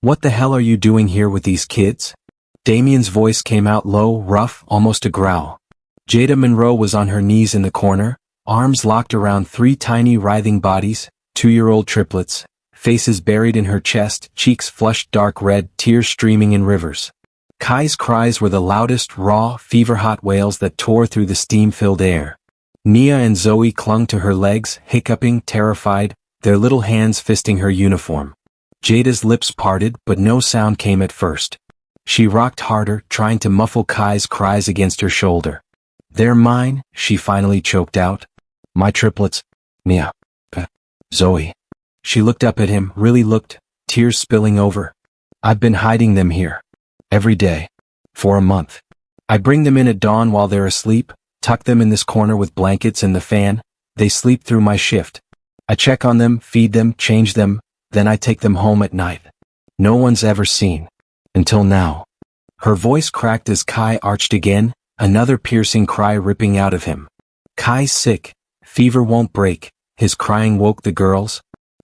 What the hell are you doing here with these kids? Damien's voice came out low, rough, almost a growl. Jada Monroe was on her knees in the corner, arms locked around three tiny writhing bodies, 2-year-old triplets, faces buried in her chest, cheeks flushed dark red, tears streaming in rivers. Kai's cries were the loudest, raw, fever-hot wails that tore through the steam-filled air. Nia and Zoe clung to her legs, hiccuping, terrified, their little hands fisting her uniform. Jada's lips parted, but no sound came at first. She rocked harder, trying to muffle Kai's cries against her shoulder. "They're mine," she finally choked out. "My triplets. Nia. Zoe." She looked up at him, really looked, tears spilling over. "I've been hiding them here. Every day. For a month. I bring them in at dawn while they're asleep, tuck them in this corner with blankets and the fan. They sleep through my shift. I check on them, feed them, change them, then I take them home at night. No one's ever seen. Until now." Her voice cracked as Kai arched again, another piercing cry ripping out of him. "Kai's sick. Fever won't break." His crying woke the girls.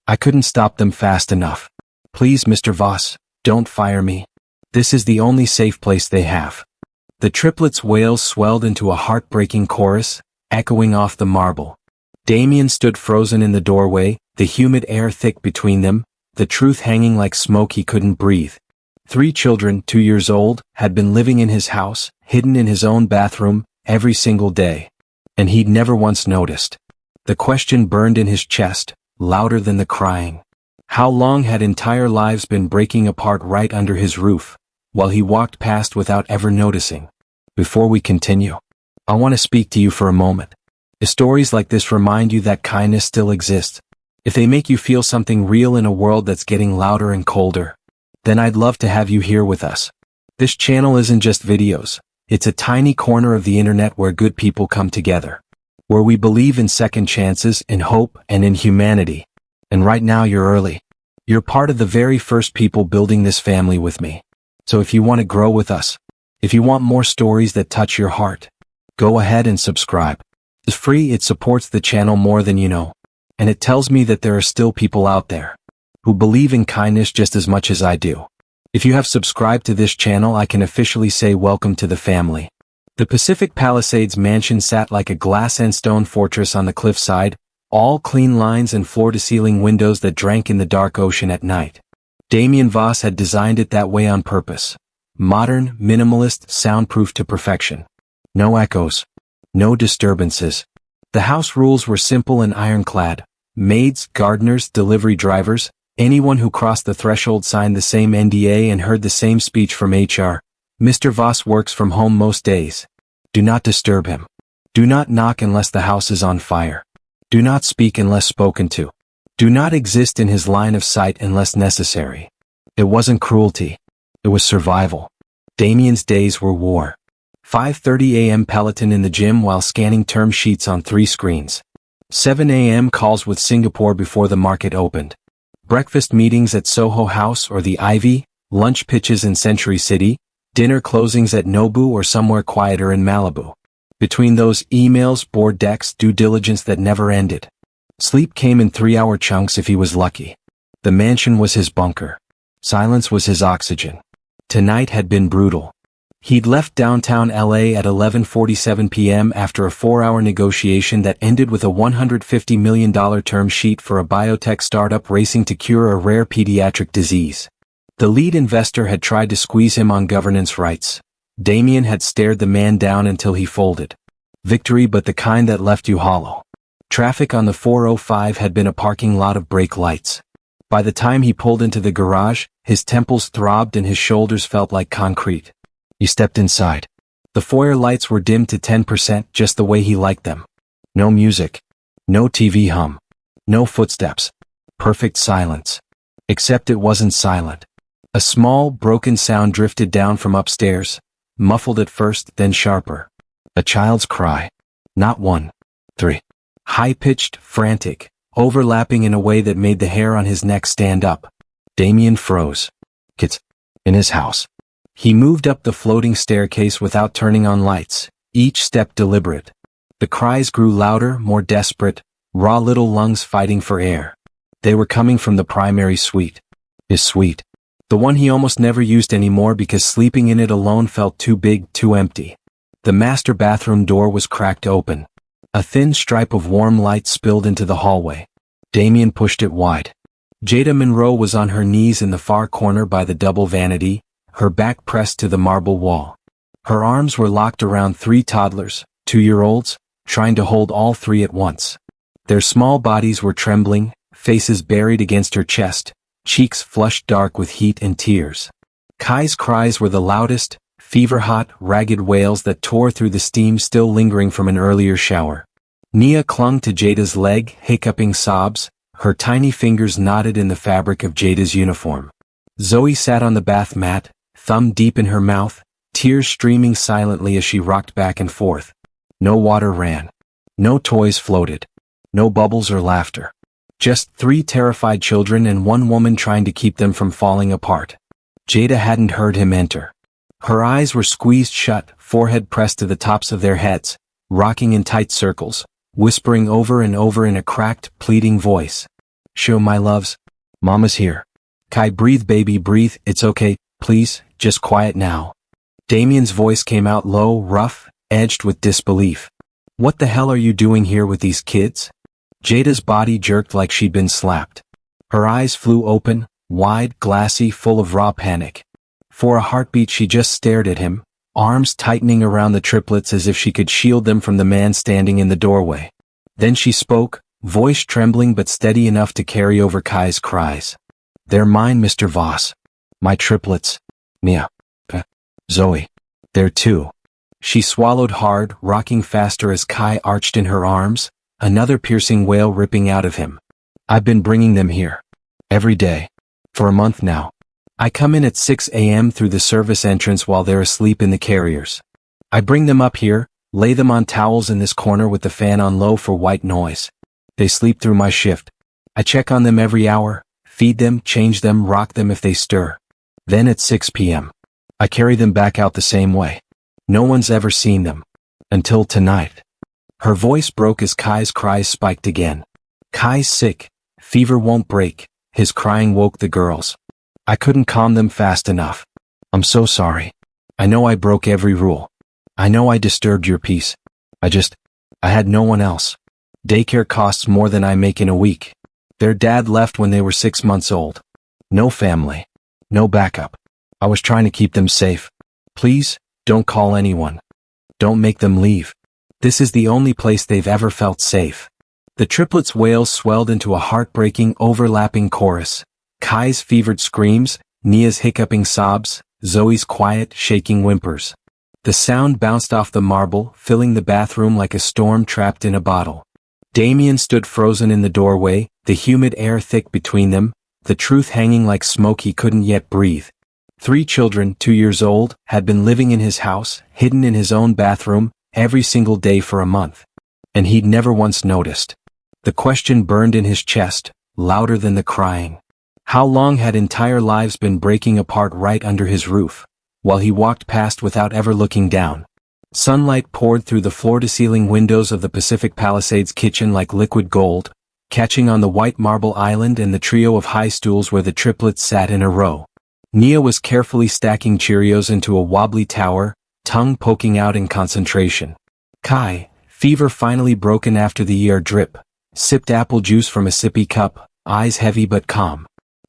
"I couldn't stop them fast enough. Please, Mr. Voss, don't fire me. This is the only safe place they have." The triplets' wails swelled into a heartbreaking chorus, echoing off the marble. Damien stood frozen in the doorway, the humid air thick between them, the truth hanging like smoke he couldn't breathe. 3 children, 2 years old, had been living in his house, hidden in his own bathroom, every single day. And he'd never once noticed. The question burned in his chest, louder than the crying. How long had entire lives been breaking apart right under his roof, while he walked past without ever noticing? Before we continue, I want to speak to you for a moment. If stories like this remind you that kindness still exists, if they make you feel something real in a world that's getting louder and colder, then I'd love to have you here with us. This channel isn't just videos, it's a tiny corner of the internet where good people come together. Where we believe in second chances, in hope, and in humanity. And right now you're early. You're part of the very first people building this family with me. So if you want to grow with us, if you want more stories that touch your heart, go ahead and subscribe. It's free, it supports the channel more than you know. And it tells me that there are still people out there who believe in kindness just as much as I do. If you have subscribed to this channel, I can officially say welcome to the family. The Pacific Palisades mansion sat like a glass and stone fortress on the cliffside, all clean lines and floor-to-ceiling windows that drank in the dark ocean at night. Damien Voss had designed it that way on purpose. Modern, minimalist, soundproof to perfection. No echoes. No disturbances. The house rules were simple and ironclad. Maids, gardeners, delivery drivers, anyone who crossed the threshold signed the same NDA and heard the same speech from HR. Mr. Voss works from home most days. Do not disturb him. Do not knock unless the house is on fire. Do not speak unless spoken to. Do not exist in his line of sight unless necessary. It wasn't cruelty. It was survival. Damien's days were war. 5:30 a.m. Peloton in the gym while scanning term sheets on 3 screens. 7 a.m. calls with Singapore before the market opened. Breakfast meetings at Soho House or the Ivy, lunch pitches in Century City, dinner closings at Nobu or somewhere quieter in Malibu. Between those emails, board decks, due diligence that never ended. Sleep came in 3-hour chunks if he was lucky. The mansion was his bunker. Silence was his oxygen. Tonight had been brutal. He'd left downtown LA at 11:47 p.m. after a 4-hour negotiation that ended with a $150 million term sheet for a biotech startup racing to cure a rare pediatric disease. The lead investor had tried to squeeze him on governance rights. Damien had stared the man down until he folded. Victory, but the kind that left you hollow. Traffic on the 405 had been a parking lot of brake lights. By the time he pulled into the garage, his temples throbbed and his shoulders felt like concrete. He stepped inside. The foyer lights were dimmed to 10%, just the way he liked them. No music. No TV hum. No footsteps. Perfect silence. Except it wasn't silent. A small, broken sound drifted down from upstairs, muffled at first, then sharper. A child's cry. Not 1, 3. High-pitched, frantic, overlapping in a way that made the hair on his neck stand up. Damien froze. Kids. In his house. He moved up the floating staircase without turning on lights, each step deliberate. The cries grew louder, more desperate, raw little lungs fighting for air. They were coming from the primary suite. His suite. The one he almost never used anymore because sleeping in it alone felt too big, too empty. The master bathroom door was cracked open. A thin stripe of warm light spilled into the hallway. Damien pushed it wide. Jada Monroe was on her knees in the far corner by the double vanity, her back pressed to the marble wall. Her arms were locked around 3 toddlers, 2-year-olds, trying to hold all 3 at once. Their small bodies were trembling, faces buried against her chest, cheeks flushed dark with heat and tears. Kai's cries were the loudest, fever-hot, ragged wails that tore through the steam still lingering from an earlier shower. Nia clung to Jada's leg, hiccuping sobs, her tiny fingers knotted in the fabric of Jada's uniform. Zoe sat on the bath mat, thumb deep in her mouth, tears streaming silently as she rocked back and forth. No water ran. No toys floated. No bubbles or laughter. Just 3 terrified children and one woman trying to keep them from falling apart. Jada hadn't heard him enter. Her eyes were squeezed shut, forehead pressed to the tops of their heads, rocking in tight circles, whispering over and over in a cracked, pleading voice. "Show my loves. Mama's here. Kai, breathe baby, breathe, it's okay, please, just quiet now." Damien's voice came out low, rough, edged with disbelief. "What the hell are you doing here with these kids?" Jada's body jerked like she'd been slapped. Her eyes flew open, wide, glassy, full of raw panic. For a heartbeat she just stared at him, arms tightening around the triplets as if she could shield them from the man standing in the doorway. Then she spoke, voice trembling but steady enough to carry over Kai's cries. "They're mine, Mr. Voss. My triplets. Nia. Zoe. They're 2. She swallowed hard, rocking faster as Kai arched in her arms, another piercing wail ripping out of him. "I've been bringing them here. Every day. For a month now. I come in at 6 a.m. through the service entrance while they're asleep in the carriers. I bring them up here, lay them on towels in this corner with the fan on low for white noise. They sleep through my shift. I check on them every hour, feed them, change them, rock them if they stir. Then at 6 p.m. I carry them back out the same way. No one's ever seen them. Until tonight." Her voice broke as Kai's cries spiked again. "Kai's sick. Fever won't break." His crying woke the girls. "I couldn't calm them fast enough. I'm so sorry. I know I broke every rule. I know I disturbed your peace. I had no one else. Daycare costs more than I make in a week. Their dad left when they were 6 months old. No family. No backup. I was trying to keep them safe. Please, don't call anyone. Don't make them leave. This is the only place they've ever felt safe." The triplets' wails swelled into a heartbreaking, overlapping chorus. Kai's fevered screams, Nia's hiccuping sobs, Zoe's quiet, shaking whimpers. The sound bounced off the marble, filling the bathroom like a storm trapped in a bottle. Damien stood frozen in the doorway, the humid air thick between them, the truth hanging like smoke he couldn't yet breathe. 3 children, 2 years old, had been living in his house, hidden in his own bathroom, every single day for a month. And he'd never once noticed. The question burned in his chest, louder than the crying. How long had entire lives been breaking apart right under his roof, while he walked past without ever looking down? Sunlight poured through the floor-to-ceiling windows of the Pacific Palisades kitchen like liquid gold, catching on the white marble island and the trio of high stools where the triplets sat in a row. Nia was carefully stacking Cheerios into a wobbly tower, tongue poking out in concentration. Kai, fever finally broken after the ER drip, sipped apple juice from a sippy cup, eyes heavy but calm.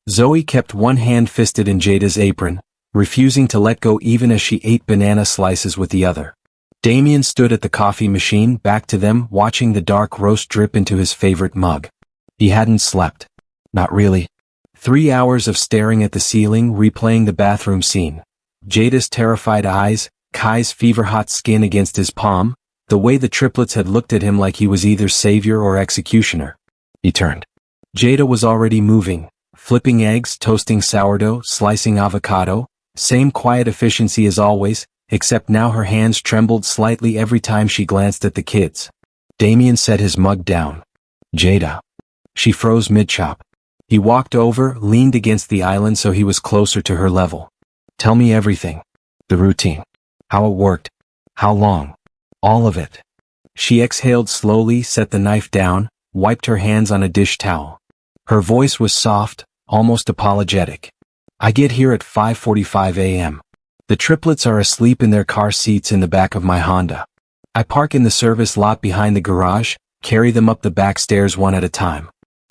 Zoe kept one hand fisted in Jada's apron, refusing to let go even as she ate banana slices with the other. Damien stood at the coffee machine, back to them, watching the dark roast drip into his favorite mug. He hadn't slept. Not really. 3 hours of staring at the ceiling, replaying the bathroom scene. Jada's terrified eyes, Kai's fever-hot skin against his palm, the way the triplets had looked at him like he was either savior or executioner. He turned. Jada was already moving, flipping eggs, toasting sourdough, slicing avocado, same quiet efficiency as always, except now her hands trembled slightly every time she glanced at the kids. Damien set his mug down. "Jada." She froze mid-chop. He walked over, leaned against the island so he was closer to her level. "Tell me everything. The routine. How it worked. How long. All of it." She exhaled slowly, set the knife down, wiped her hands on a dish towel. Her voice was soft, almost apologetic. I get here at 5:45 a.m. The triplets are asleep in their car seats in the back of my Honda. I park in the service lot behind the garage, carry them up the back stairs one at a time.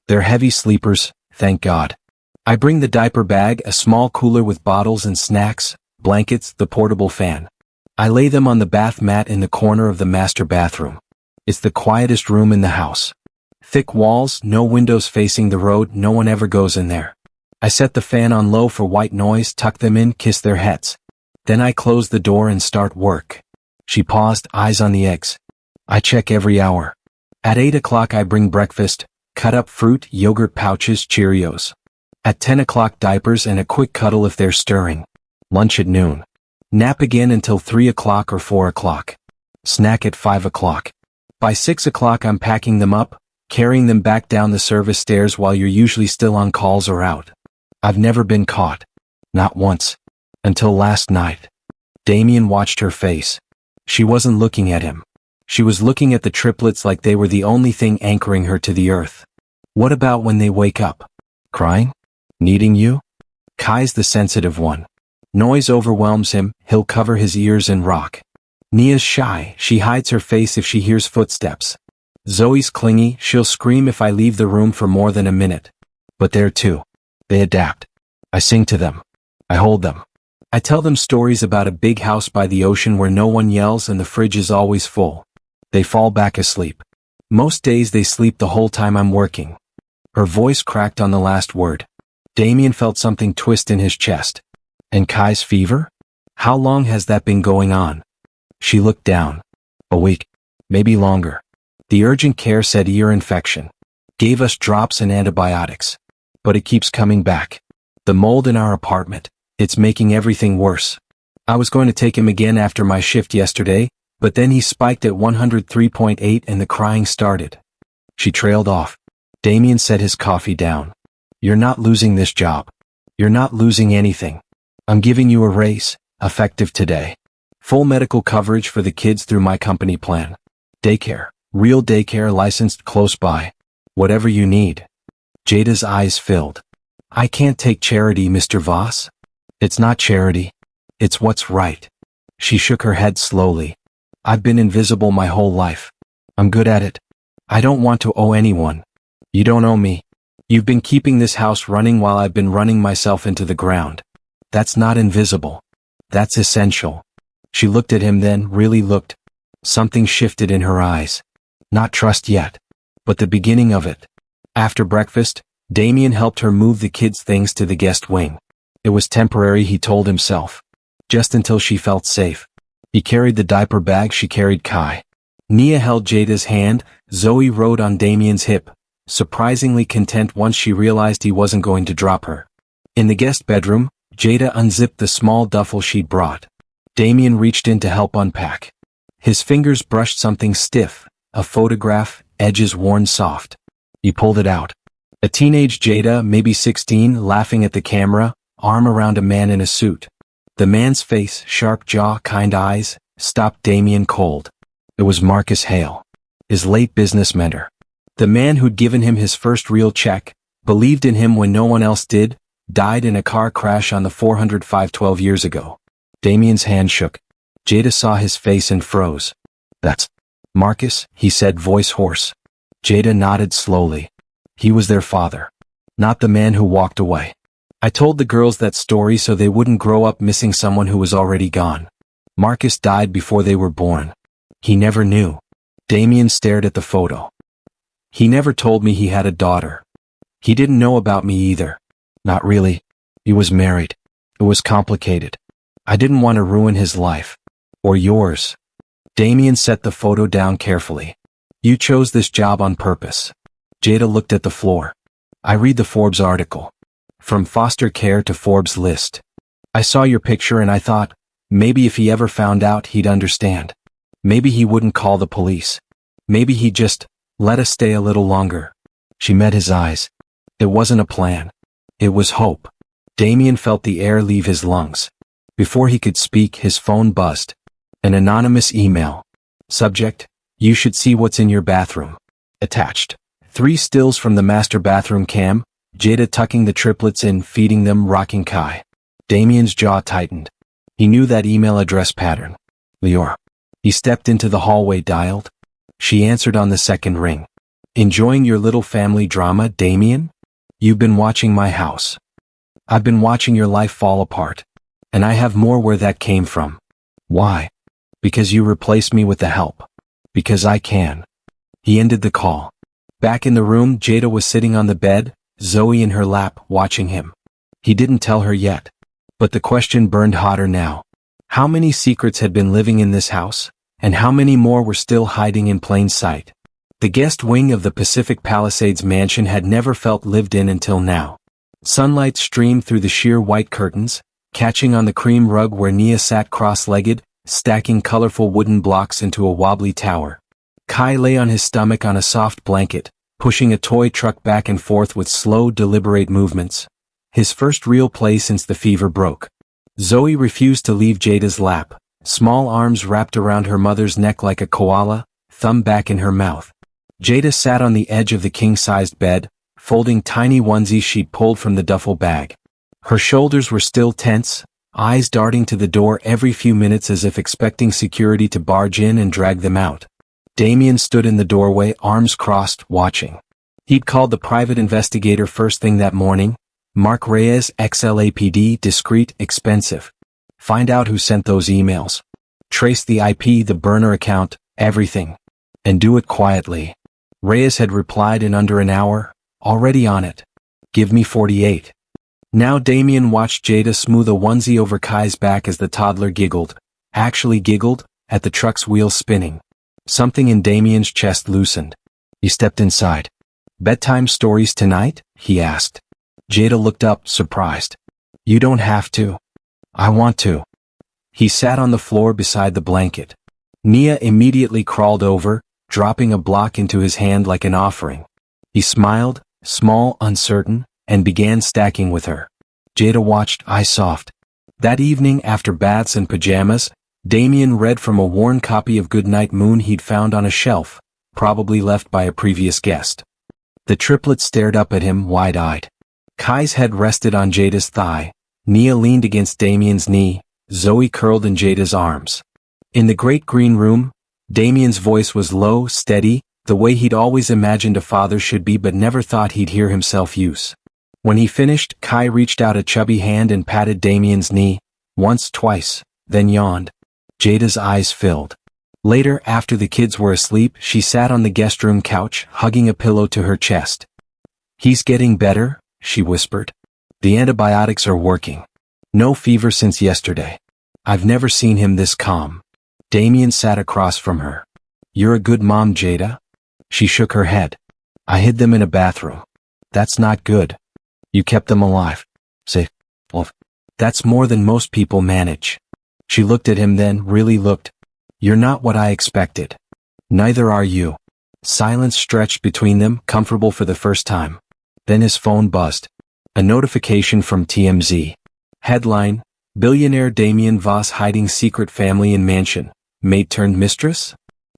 They're heavy sleepers, thank God. I bring the diaper bag, a small cooler with bottles and snacks, blankets, the portable fan. I lay them on the bath mat in the corner of the master bathroom. It's the quietest room in the house. Thick walls, no windows facing the road, no one ever goes in there. I set the fan on low for white noise, tuck them in, kiss their heads. Then I close the door and start work. She paused, eyes on the eggs. I check every hour. At 8 o'clock I bring breakfast, cut up fruit, yogurt pouches, Cheerios. At 10 o'clock diapers and a quick cuddle if they're stirring. Lunch at noon. Nap again until 3 o'clock or 4 o'clock. Snack at 5 o'clock. By 6 o'clock I'm packing them up, carrying them back down the service stairs while you're usually still on calls or out. I've never been caught. Not once. Until last night. Damien watched her face. She wasn't looking at him. She was looking at the triplets like they were the only thing anchoring her to the earth. What about when they wake up? Crying? Needing you? Kai's the sensitive one. Noise overwhelms him, he'll cover his ears and rock. Nia's shy, she hides her face if she hears footsteps. Zoe's clingy, she'll scream if I leave the room for more than a minute. But they're too. They adapt. I sing to them. I hold them. I tell them stories about a big house by the ocean where no one yells and the fridge is always full. They fall back asleep. Most days they sleep the whole time I'm working. Her voice cracked on the last word. Damien felt something twist in his chest. And Kai's fever? How long has that been going on? She looked down. A week. Maybe longer. The urgent care said ear infection. Gave us drops and antibiotics. But it keeps coming back. The mold in our apartment. It's making everything worse. I was going to take him again after my shift yesterday, but then he spiked at 103.8 and the crying started. She trailed off. Damien set his coffee down. You're not losing this job. You're not losing anything. I'm giving you a raise, effective today. Full medical coverage for the kids through my company plan. Daycare, real daycare licensed close by. Whatever you need. Jada's eyes filled. I can't take charity, Mr. Voss. It's not charity. It's what's right. She shook her head slowly. I've been invisible my whole life. I'm good at it. I don't want to owe anyone. You don't owe me. You've been keeping this house running while I've been running myself into the ground. That's not invisible. That's essential. She looked at him then, really looked. Something shifted in her eyes. Not trust yet. But the beginning of it. After breakfast, Damien helped her move the kids' things to the guest wing. It was temporary, he told himself. Just until she felt safe. He carried the diaper bag, she carried Kai. Nia held Jada's hand, Zoe rode on Damien's hip, surprisingly content once she realized he wasn't going to drop her. In the guest bedroom, Jada unzipped the small duffel she'd brought. Damien reached in to help unpack. His fingers brushed something stiff, a photograph, edges worn soft. He pulled it out. A teenage Jada, maybe 16, laughing at the camera, arm around a man in a suit. The man's face, sharp jaw, kind eyes, stopped Damien cold. It was Marcus Hale, his late business mentor. The man who'd given him his first real check, believed in him when no one else did, died in a car crash on the 405 12 years ago. Damien's hand shook. Jada saw his face and froze. That's Marcus, he said, voice hoarse. Jada nodded slowly. He was their father. Not the man who walked away. I told the girls that story so they wouldn't grow up missing someone who was already gone. Marcus died before they were born. He never knew. Damien stared at the photo. He never told me he had a daughter. He didn't know about me either. Not really. He was married. It was complicated. I didn't want to ruin his life. Or yours. Damien set the photo down carefully. You chose this job on purpose. Jada looked at the floor. I read the Forbes article. From foster care to Forbes list. I saw your picture and I thought, maybe if he ever found out he'd understand. Maybe he wouldn't call the police. Maybe he'd just let us stay a little longer. She met his eyes. It wasn't a plan. It was hope. Damien felt the air leave his lungs. Before he could speak, his phone buzzed. An anonymous email. Subject, you should see what's in your bathroom. Attached. 3 stills from the master bathroom cam, Jada tucking the triplets in, feeding them, rocking Kai. Damien's jaw tightened. He knew that email address pattern. Leora. He stepped into the hallway, dialed. She answered on the second ring. Enjoying your little family drama, Damien? You've been watching my house. I've been watching your life fall apart. And I have more where that came from. Why? Because you replaced me with the help. Because I can. He ended the call. Back in the room, Jada was sitting on the bed, Zoe in her lap, watching him. He didn't tell her yet. But the question burned hotter now. How many secrets had been living in this house? And how many more were still hiding in plain sight? The guest wing of the Pacific Palisades mansion had never felt lived in until now. Sunlight streamed through the sheer white curtains, catching on the cream rug where Nia sat cross-legged, stacking colorful wooden blocks into a wobbly tower. Kai lay on his stomach on a soft blanket, pushing a toy truck back and forth with slow, deliberate movements. His first real play since the fever broke. Zoe refused to leave Jada's lap, small arms wrapped around her mother's neck like a koala, thumb back in her mouth. Jada sat on the edge of the king-sized bed, folding tiny onesies she'd pulled from the duffel bag. Her shoulders were still tense, eyes darting to the door every few minutes as if expecting security to barge in and drag them out. Damien stood in the doorway, arms crossed, watching. He'd called the private investigator first thing that morning. Mark Reyes, ex-LAPD, discreet, expensive. Find out who sent those emails. Trace the IP, the burner account, everything. And do it quietly. Reyes had replied in under an hour, already on it. Give me 48. Now Damien watched Jada smooth a onesie over Kai's back as the toddler giggled. Actually giggled, at the truck's wheels spinning. Something in Damien's chest loosened. He stepped inside. Bedtime stories tonight? He asked. Jada looked up, surprised. You don't have to. I want to. He sat on the floor beside the blanket. Nia immediately crawled over, dropping a block into his hand like an offering. He smiled, small, uncertain, and began stacking with her. Jada watched, eyes soft. That evening, after baths and pajamas, Damien read from a worn copy of Goodnight Moon he'd found on a shelf, probably left by a previous guest. The triplets stared up at him, wide-eyed. Kai's head rested on Jada's thigh. Nia leaned against Damien's knee, Zoe curled in Jada's arms. In the great green room, Damien's voice was low, steady, the way he'd always imagined a father should be but never thought he'd hear himself use. When he finished, Kai reached out a chubby hand and patted Damien's knee, once, twice, then yawned. Jada's eyes filled. Later, after the kids were asleep, she sat on the guest room couch, hugging a pillow to her chest. He's getting better, she whispered. The antibiotics are working. No fever since yesterday. I've never seen him this calm. Damien sat across from her. You're a good mom, Jada? She shook her head. I hid them in a bathroom. That's not good. You kept them alive. Say, well, that's more than most people manage. She looked at him then, really looked. You're not what I expected. Neither are you. Silence stretched between them, comfortable for the first time. Then his phone buzzed. A notification from TMZ. Headline, Billionaire Damien Voss hiding secret family in mansion. Maid turned mistress?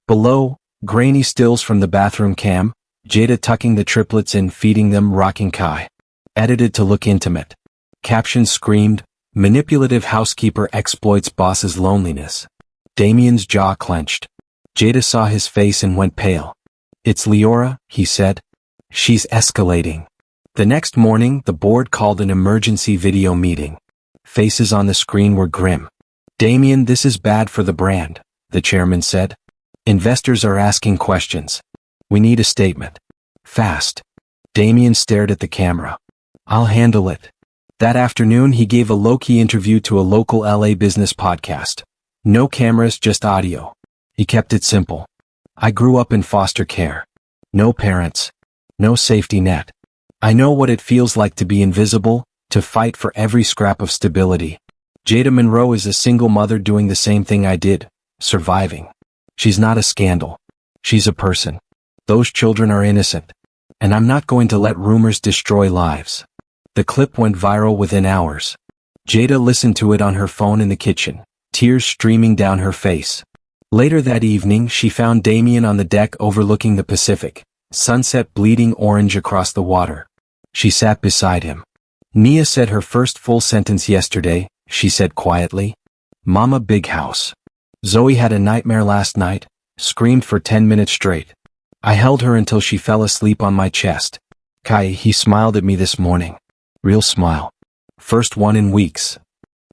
Below, grainy stills from the bathroom cam, Jada tucking the triplets in, feeding them, rocking Kai. Edited to look intimate. Caption screamed, Manipulative housekeeper exploits boss's loneliness. Damien's jaw clenched. Jada saw his face and went pale. It's Leora, he said. She's escalating. The next morning, the board called an emergency video meeting. Faces on the screen were grim. Damien, this is bad for the brand, the chairman said. Investors are asking questions. We need a statement. Fast. Damien stared at the camera. I'll handle it. That afternoon he gave a low-key interview to a local LA business podcast. No cameras, just audio. He kept it simple. I grew up in foster care. No parents. No safety net. I know what it feels like to be invisible, to fight for every scrap of stability. Jada Monroe is a single mother doing the same thing I did, surviving. She's not a scandal. She's a person. Those children are innocent. And I'm not going to let rumors destroy lives. The clip went viral within hours. Jada listened to it on her phone in the kitchen, tears streaming down her face. Later that evening, she found Damien on the deck overlooking the Pacific, sunset bleeding orange across the water. She sat beside him. Nia said her first full sentence yesterday, she said quietly. Mama, big house. Zoe had a nightmare last night, screamed for 10 minutes straight. I held her until she fell asleep on my chest. Kai, he smiled at me this morning. Real smile. First one in weeks.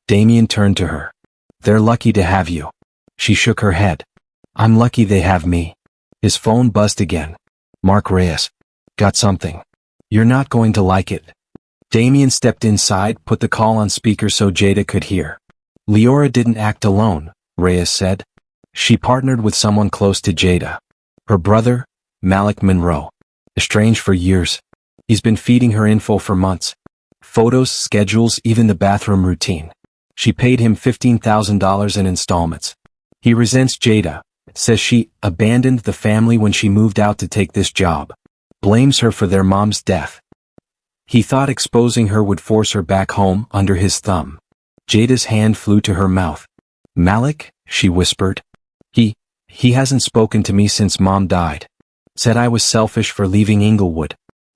Damien turned to her. They're lucky to have you. She shook her head. I'm lucky they have me. His phone buzzed again. Mark Reyes. Got something. You're not going to like it. Damien stepped inside, put the call on speaker so Jada could hear. Leora didn't act alone, Reyes said. She partnered with someone close to Jada. Her brother, Malik Monroe. Estranged for years. He's been feeding her info for months. Photos, schedules, even the bathroom routine. She paid him $15,000 in installments. He resents Jada, says she abandoned the family when she moved out to take this job. Blames her for their mom's death. He thought exposing her would force her back home under his thumb. Jada's hand flew to her mouth. Malik, she whispered. He hasn't spoken to me since Mom died. Said I was selfish for leaving Inglewood.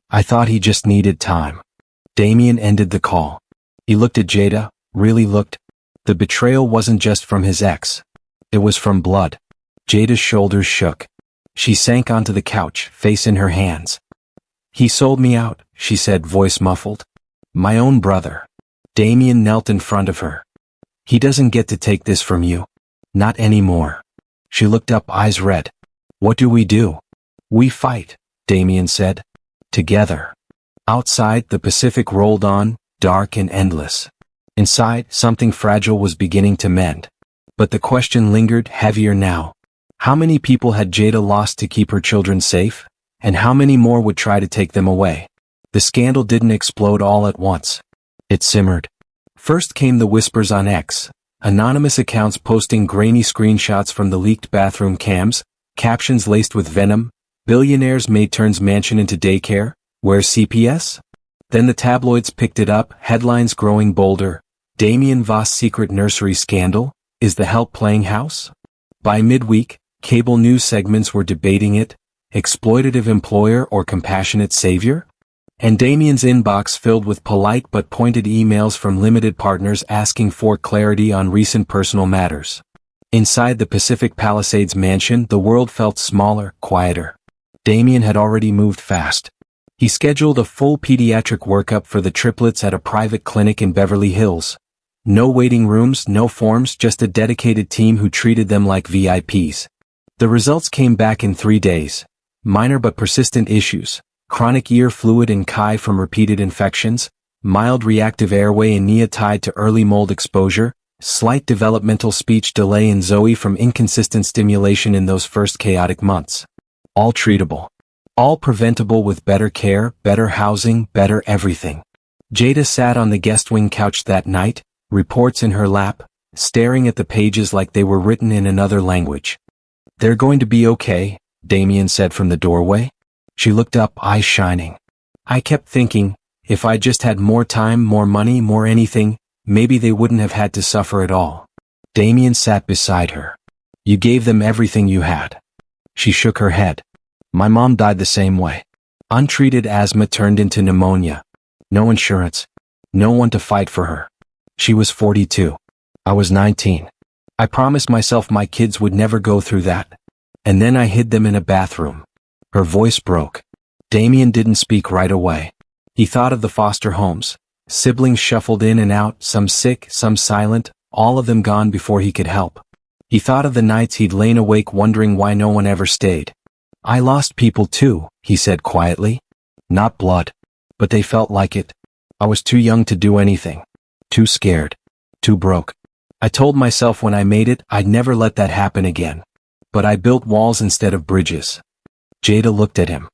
I thought he just needed time. Damien ended the call. He looked at Jada, really looked. The betrayal wasn't just from his ex. It was from blood. Jada's shoulders shook. She sank onto the couch, face in her hands. He sold me out, she said, voice muffled. My own brother. Damien knelt in front of her. He doesn't get to take this from you. Not anymore. She looked up, eyes red. What do? We fight, Damien said. Together. Outside, the Pacific rolled on, dark and endless. Inside, something fragile was beginning to mend. But the question lingered, heavier now. How many people had Jada lost to keep her children safe? And how many more would try to take them away? The scandal didn't explode all at once. It simmered. First came the whispers on X, anonymous accounts posting grainy screenshots from the leaked bathroom cams, captions laced with venom, Billionaire's maid turns mansion into daycare, where's CPS? Then the tabloids picked it up, headlines growing bolder. Damien Voss secret nursery scandal, is the help playing house? By midweek, cable news segments were debating it, exploitative employer or compassionate savior? And Damien's inbox filled with polite but pointed emails from limited partners asking for clarity on recent personal matters. Inside the Pacific Palisades mansion, the world felt smaller, quieter. Damien had already moved fast. He scheduled a full pediatric workup for the triplets at a private clinic in Beverly Hills. No waiting rooms, no forms, just a dedicated team who treated them like VIPs. The results came back in 3 days. Minor but persistent issues. Chronic ear fluid in Kai from repeated infections, mild reactive airway in Nia tied to early mold exposure, slight developmental speech delay in Zoe from inconsistent stimulation in those first chaotic months. All treatable. All preventable with better care, better housing, better everything. Jada sat on the guest wing couch that night, reports in her lap, staring at the pages like they were written in another language. They're going to be okay, Damien said from the doorway. She looked up, eyes shining. I kept thinking, if I just had more time, more money, more anything, maybe they wouldn't have had to suffer at all. Damien sat beside her. You gave them everything you had. She shook her head. My mom died the same way. Untreated asthma turned into pneumonia. No insurance. No one to fight for her. She was 42. I was 19. I promised myself my kids would never go through that. And then I hid them in a bathroom. Her voice broke. Damien didn't speak right away. He thought of the foster homes. Siblings shuffled in and out, some sick, some silent, all of them gone before he could help. He thought of the nights he'd lain awake wondering why no one ever stayed. I lost people too, he said quietly. Not blood. But they felt like it. I was too young to do anything. Too scared. Too broke. I told myself when I made it, I'd never let that happen again. But I built walls instead of bridges. Jada looked at him.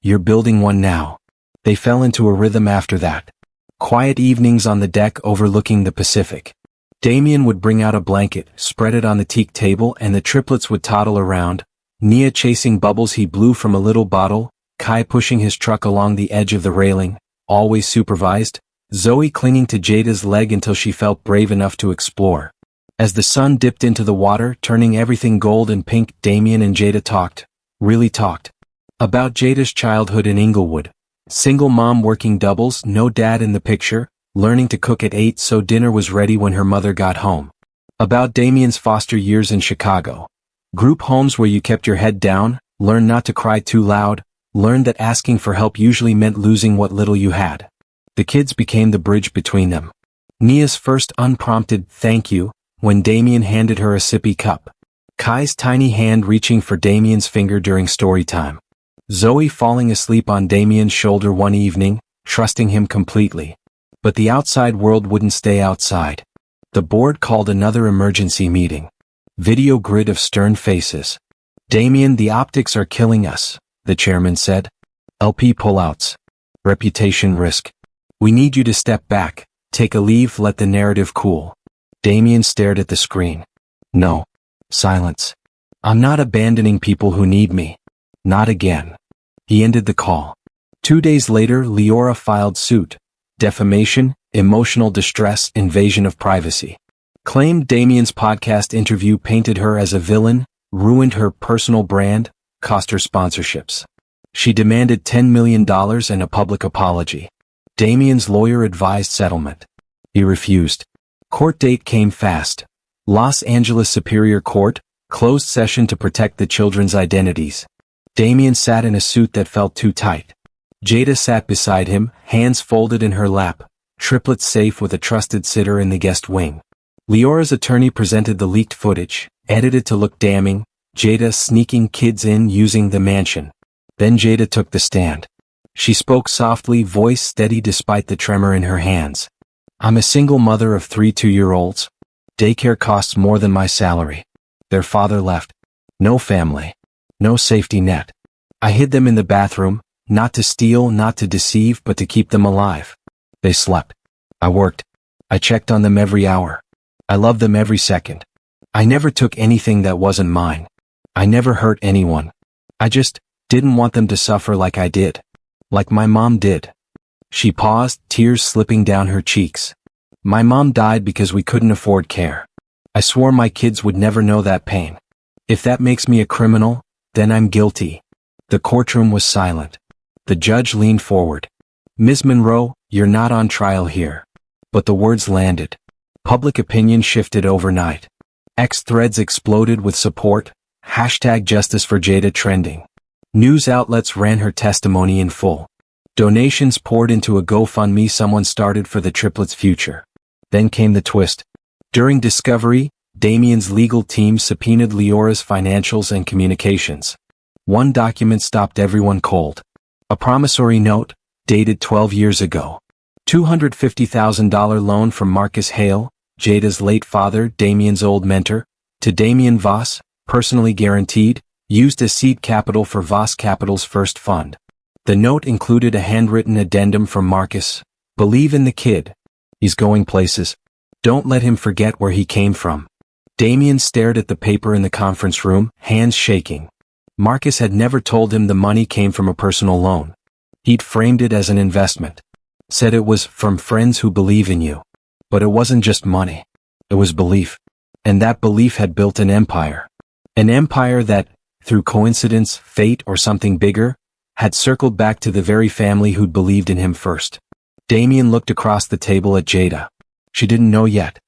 You're building one now. They fell into a rhythm after that. Quiet evenings on the deck overlooking the Pacific. Damien would bring out a blanket, spread it on the teak table, and the triplets would toddle around, Nia chasing bubbles he blew from a little bottle, Kai pushing his truck along the edge of the railing, always supervised, Zoe clinging to Jada's leg until she felt brave enough to explore. As the sun dipped into the water, turning everything gold and pink, Damien and Jada talked, really talked. About Jada's childhood in Inglewood, Single mom working doubles, no dad in the picture, learning to cook at 8 so dinner was ready when her mother got home. About Damien's foster years in Chicago. Group homes where you kept your head down, learned not to cry too loud, learned that asking for help usually meant losing what little you had. The kids became the bridge between them. Nia's first unprompted thank you, when Damien handed her a sippy cup. Kai's tiny hand reaching for Damien's finger during story time. Zoe falling asleep on Damien's shoulder one evening, trusting him completely. But the outside world wouldn't stay outside. The board called another emergency meeting. Video grid of stern faces. Damien, the optics are killing us, the chairman said. LP pullouts. Reputation risk. We need you to step back, take a leave, let the narrative cool. Damien stared at the screen. No. Silence. I'm not abandoning people who need me. Not again. He ended the call. 2 days later, Leora filed suit. Defamation, emotional distress, invasion of privacy. Claimed Damien's podcast interview painted her as a villain, ruined her personal brand, cost her sponsorships. She demanded $10 million and a public apology. Damien's lawyer advised settlement. He refused. Court date came fast. Los Angeles Superior Court, closed session to protect the children's identities. Damien sat in a suit that felt too tight. Jada sat beside him, hands folded in her lap, Triplets safe with a trusted sitter in the guest wing. Leora's attorney presented the leaked footage, edited to look damning, Jada sneaking kids in using the mansion. Then Jada took the stand. She spoke softly, voice steady despite the tremor in her hands. I'm a single mother of 3 two-year-olds. Daycare costs more than my salary. Their father left. No family. No safety net. I hid them in the bathroom, not to steal, not to deceive, but to keep them alive. They slept. I worked. I checked on them every hour. I loved them every second. I never took anything that wasn't mine. I never hurt anyone. I just didn't want them to suffer like I did. Like my mom did. She paused, tears slipping down her cheeks. My mom died because we couldn't afford care. I swore my kids would never know that pain. If that makes me a criminal, then I'm guilty. The courtroom was silent. The judge leaned forward. Ms. Monroe, you're not on trial here. But the words landed. Public opinion shifted overnight. X threads exploded with support, #Justice for Jada trending. News outlets ran her testimony in full. Donations poured into a GoFundMe someone started for the triplets' future. Then came the twist. During discovery, Damien's legal team subpoenaed Leora's financials and communications. One document stopped everyone cold. A promissory note, dated 12 years ago. $250,000 loan from Marcus Hale, Jada's late father, Damien's old mentor, to Damien Voss, personally guaranteed, used as seed capital for Voss Capital's first fund. The note included a handwritten addendum from Marcus. Believe in the kid. He's going places. Don't let him forget where he came from. Damien stared at the paper in the conference room, hands shaking. Marcus had never told him the money came from a personal loan. He'd framed it as an investment. Said it was from friends who believe in you. But it wasn't just money. It was belief. And that belief had built an empire. An empire that, through coincidence, fate, or something bigger, had circled back to the very family who'd believed in him first. Damien looked across the table at Jada. She didn't know yet.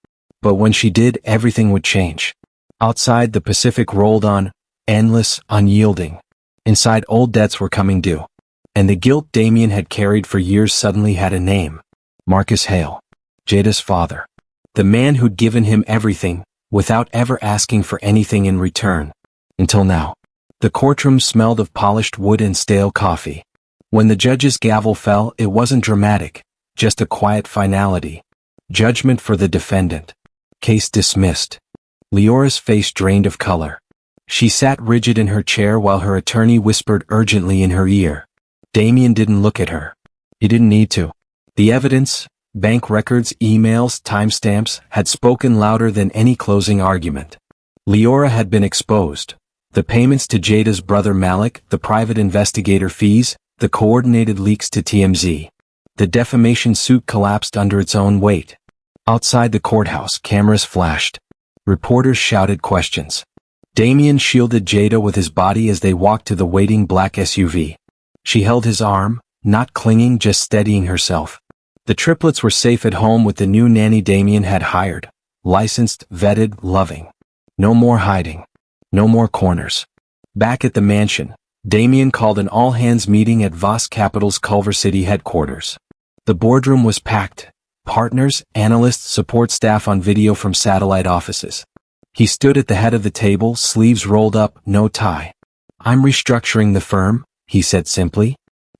But when she did, everything would change. Outside, the Pacific rolled on, endless, unyielding. Inside, old debts were coming due. And the guilt Damien had carried for years suddenly had a name. Marcus Hale. Jada's father. The man who'd given him everything, without ever asking for anything in return. Until now. The courtroom smelled of polished wood and stale coffee. When the judge's gavel fell, it wasn't dramatic, just a quiet finality. Judgment for the defendant. Case dismissed. Leora's face drained of color. She sat rigid in her chair while her attorney whispered urgently in her ear. Damien didn't look at her. He didn't need to. The evidence, bank records, emails, timestamps, had spoken louder than any closing argument. Leora had been exposed. The payments to Jada's brother Malik, the private investigator fees, the coordinated leaks to TMZ. The defamation suit collapsed under its own weight. Outside the courthouse, cameras flashed. Reporters shouted questions. Damien shielded Jada with his body as they walked to the waiting black SUV. She held his arm, not clinging, just steadying herself. The triplets were safe at home with the new nanny Damien had hired. Licensed, vetted, loving. No more hiding. No more corners. Back at the mansion, Damien called an all-hands meeting at Voss Capital's Culver City headquarters. The boardroom was packed. Partners, analysts, support staff on video from satellite offices. He stood at the head of the table, sleeves rolled up, no tie. "I'm restructuring the firm," he said simply.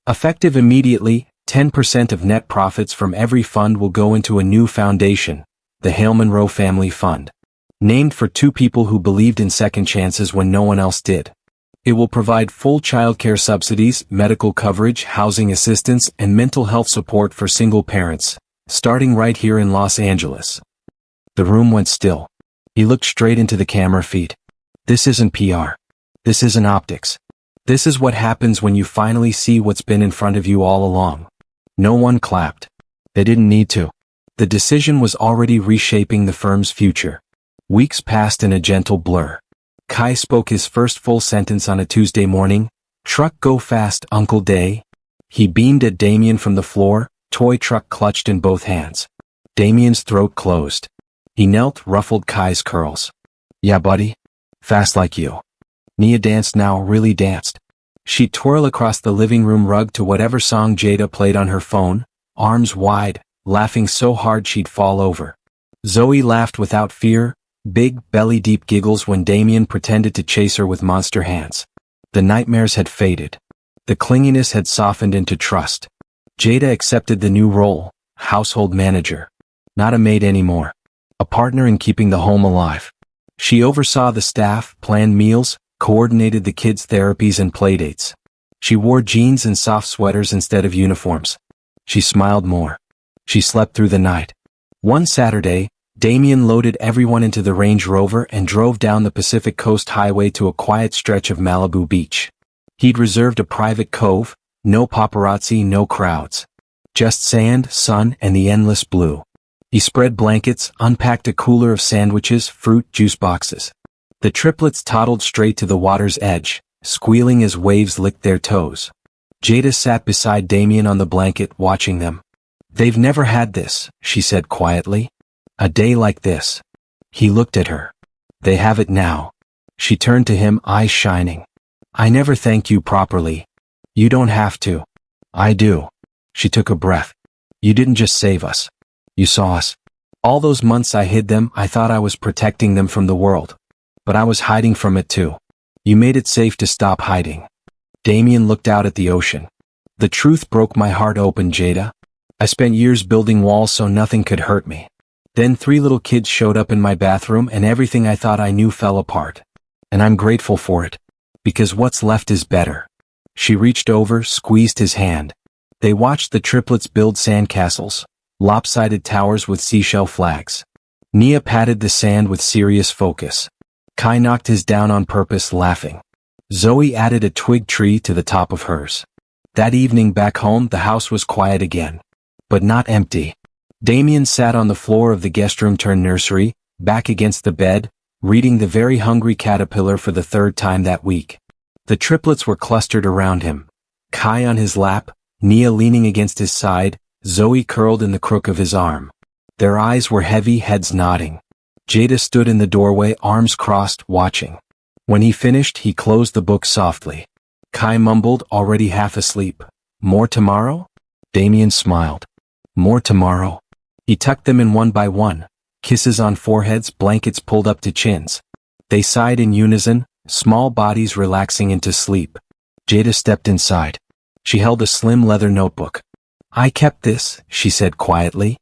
"Effective immediately, 10% of net profits from every fund will go into a new foundation, the Hale Monroe Family Fund. Named for two people who believed in second chances when no one else did. It will provide full childcare subsidies, medical coverage, housing assistance, and mental health support for single parents, starting right here in Los Angeles." The room went still. He looked straight into the camera feed. "This isn't PR. This isn't optics. This is what happens when you finally see what's been in front of you all along." No one clapped. They didn't need to. The decision was already reshaping the firm's future. Weeks passed in a gentle blur. Kai spoke his first full sentence on a Tuesday morning. "Truck go fast, Uncle Day." He beamed at Damien from the floor, toy truck clutched in both hands. Damien's throat closed. He knelt, ruffled Kai's curls. "Yeah, buddy. Fast like you." Nia danced now, really danced. She'd twirl across the living room rug to whatever song Jada played on her phone, arms wide, laughing so hard she'd fall over. Zoe laughed without fear, big, belly-deep giggles when Damien pretended to chase her with monster hands. The nightmares had faded. The clinginess had softened into trust. Jada accepted the new role, household manager. Not a maid anymore. A partner in keeping the home alive. She oversaw the staff, planned meals, coordinated the kids' therapies and playdates. She wore jeans and soft sweaters instead of uniforms. She smiled more. She slept through the night. One Saturday, Damien loaded everyone into the Range Rover and drove down the Pacific Coast Highway to a quiet stretch of Malibu Beach. He'd reserved a private cove, no paparazzi, no crowds. Just sand, sun, and the endless blue. He spread blankets, unpacked a cooler of sandwiches, fruit, juice boxes. The triplets toddled straight to the water's edge, squealing as waves licked their toes. Jada sat beside Damien on the blanket, watching them. "They've never had this," she said quietly. "A day like this." He looked at her. "They have it now." She turned to him, eyes shining. "I never thank you properly." "You don't have to." "I do." She took a breath. "You didn't just save us. You saw us. All those months I hid them, I thought I was protecting them from the world. But I was hiding from it too. You made it safe to stop hiding." Damien looked out at the ocean. "The truth broke my heart open, Jada. I spent years building walls so nothing could hurt me. Then 3 little kids showed up in my bathroom and everything I thought I knew fell apart. And I'm grateful for it. Because what's left is better." She reached over, squeezed his hand. They watched the triplets build sandcastles, lopsided towers with seashell flags. Nia patted the sand with serious focus. Kai knocked his down on purpose, laughing. Zoe added a twig tree to the top of hers. That evening back home, the house was quiet again. But not empty. Damien sat on the floor of the guest room turned nursery, back against the bed, reading The Very Hungry Caterpillar for the 3rd time that week. The triplets were clustered around him. Kai on his lap, Nia leaning against his side, Zoe curled in the crook of his arm. Their eyes were heavy, heads nodding. Jada stood in the doorway, arms crossed, watching. When he finished, he closed the book softly. Kai mumbled, already half asleep. "More tomorrow?" Damien smiled. "More tomorrow." He tucked them in one by one. Kisses on foreheads, blankets pulled up to chins. They sighed in unison, small bodies relaxing into sleep. Jada stepped inside. She held a slim leather notebook. "I kept this," she said quietly.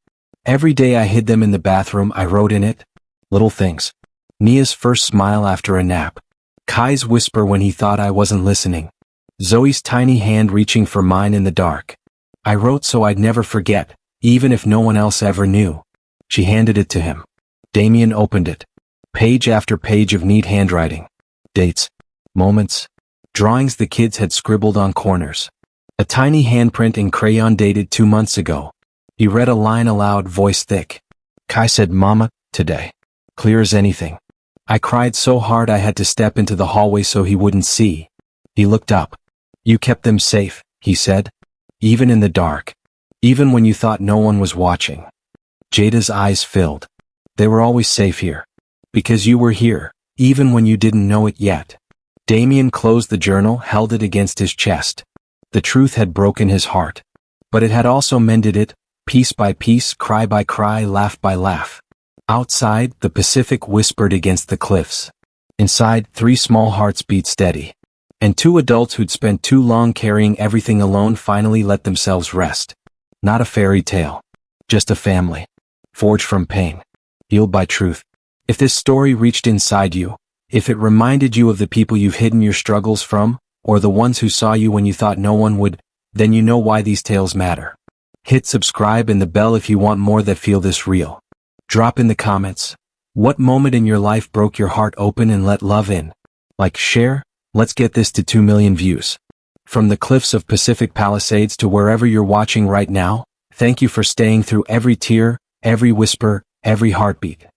"Every day I hid them in the bathroom, I wrote in it. Little things." Nia's first smile after a nap. Kai's whisper when he thought I wasn't listening. Zoe's tiny hand reaching for mine in the dark. "I wrote so I'd never forget, even if no one else ever knew." She handed it to him. Damien opened it. Page after page of neat handwriting. Dates. Moments. Drawings the kids had scribbled on corners. A tiny handprint in crayon dated 2 months ago. He read a line aloud, voice thick. Kai said, "Mama, today." Clear as anything. I cried so hard I had to step into the hallway so he wouldn't see. He looked up. "You kept them safe," he said. even in the dark. Even when you thought no one was watching. Jada's eyes filled. They were always safe here. Because you were here, even when you didn't know it yet. Damien closed the journal, held it against his chest. The truth had broken his heart. But it had also mended it, piece by piece, cry by cry, laugh by laugh. Outside, the Pacific whispered against the cliffs. Inside, 3 small hearts beat steady. And 2 adults who'd spent too long carrying everything alone finally let themselves rest. Not a fairy tale. Just a family. Forged from pain. Healed by truth. If this story reached inside you, if it reminded you of the people you've hidden your struggles from, or the ones who saw you when you thought no one would, then you know why these tales matter. Hit subscribe and the bell if you want more that feel this real. Drop in the comments. What moment in your life broke your heart open and let love in? Like, share, let's get this to 2 million views. From the cliffs of Pacific Palisades to wherever you're watching right now, thank you for staying through every tear, every whisper, every heartbeat.